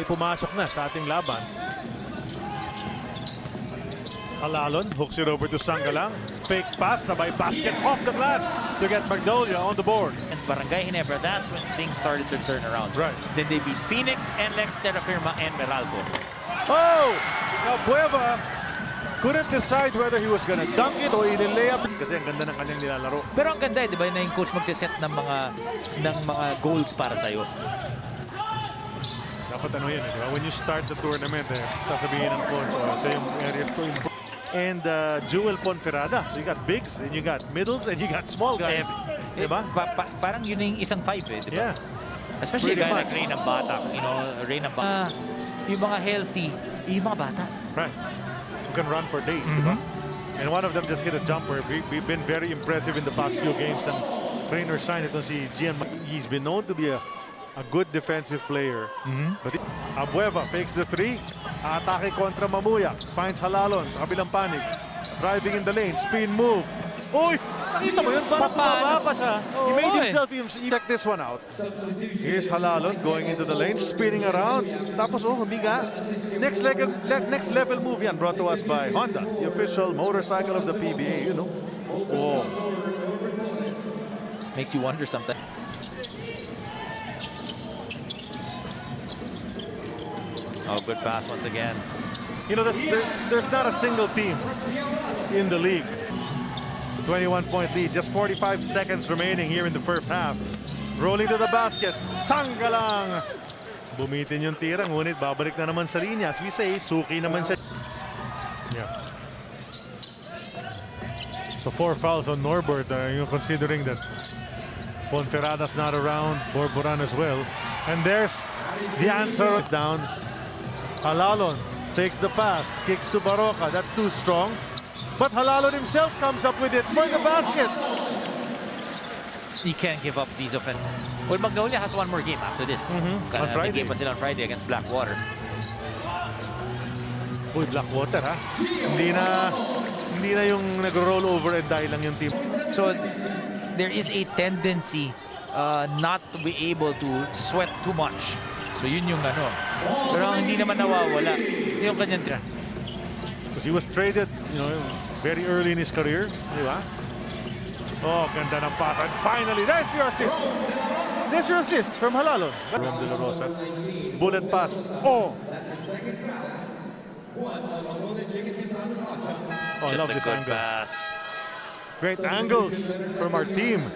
pumasok na sa ating laban. JALALON hooks it over to Sangalang. Fake pass, sabay basket off the glass to get Magnolia on the board. And Barangay Ginebra, that's when things started to turn around. Right. Then they beat Phoenix, NLEX, Terra Firma, and Meralco. Oh! Bueva couldn't decide whether he was gonna dunk it or i-layup kasi ang ganda ng kanyang nilalaro. Pero ang ganda, di ba, na yung coach magsiset ng mga goals para sa'yo. Dapat ano yan, di ba? When you start the tournament, sasabihin ng coach, ito yung areas to improve. And Jewel Ponferrada. So you got bigs, and you got middles, and you got small guys. Di ba? Parang yun yung isang five, di ba? Yeah. Especially Pretty guy much. like Reyna Bata. You know, Reyna Bata. Yung mga healthy, yung mga bata. Right. Who can run for days, di ba? And one of them just hit a jumper. We've been very impressive in the past few games. And Rainer Shine, ito si Gian. He's been known to be a good defensive player. But Bueva fakes the three. Atake kontra Mamuya. Finds JALALON sa kabilang panig. Driving in the lane. Spin move. Uy! Nakita mo yun? Parang baba pa siya. He made himself. Check this one out. Here's JALALON going into the lane. Spinning around. Tapos, humiga. Next level move yan. Brought to us by Honda. The official motorcycle of the PBA. You know. Oh. Makes you wonder something. Oh, good pass once again. You know, there's not a single team in the league. It's a 21-point lead. Just 45 seconds remaining here in the first half. Rolling to the basket. Sangalang. Bumitin yung tira, ngunit babalik na naman sa linya. As we say, suki naman siya. Yeah. So 4 fouls on Norbert. Considering that Ponferrada's not around, Borboran as well. And there's the answer. It's down. JALALON takes the pass, kicks to Baroka. That's too strong. But JALALON himself comes up with it for the basket. You can't give up these offense. Well, Magnolia has one more game after this. On Friday. May game pa sila on Friday against Blackwater. Uy, Blackwater ha. Hindi na yung nag-roll over and die lang yung team. So there is a tendency not to be able to sweat too much. So yun yung ano. Pero ang hindi naman nawawala yung kanyang tira. Because he was traded, very early in his career. Di ba? Oh, ganda ng pass. And finally, there's your assist. There's your assist from JALALON. Ram De La Rosa. Bullet pass. Oh! Oh, I love this angle. Pass. Great angles from our team.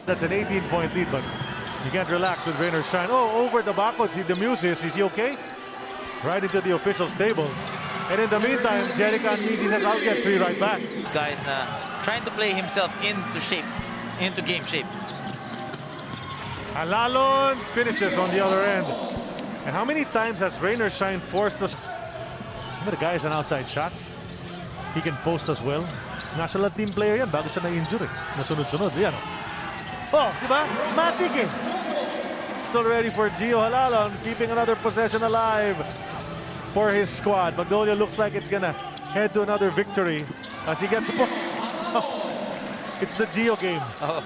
That's an 18-point lead, but you can't relax with Rainer Shine. Oh, over the backwards, he demuses. Is he okay? Right into the official's table. And in the meantime, Jerica Anmisi says, I'll get 3 right back. This guy is trying to play himself into game shape. JALALON finishes on the other end. And how many times has Rainer Shine forced us? The guy is an outside shot. He can post as well. National team player yan, bago siya na-injure. Nasunod-sunod, yan. Oh, di ba? Matik eh. Still ready for JIO JALALON, keeping another possession alive for his squad. Magnolia looks like it's gonna head to another victory as he gets points. Oh, it's the JIO game. Oh.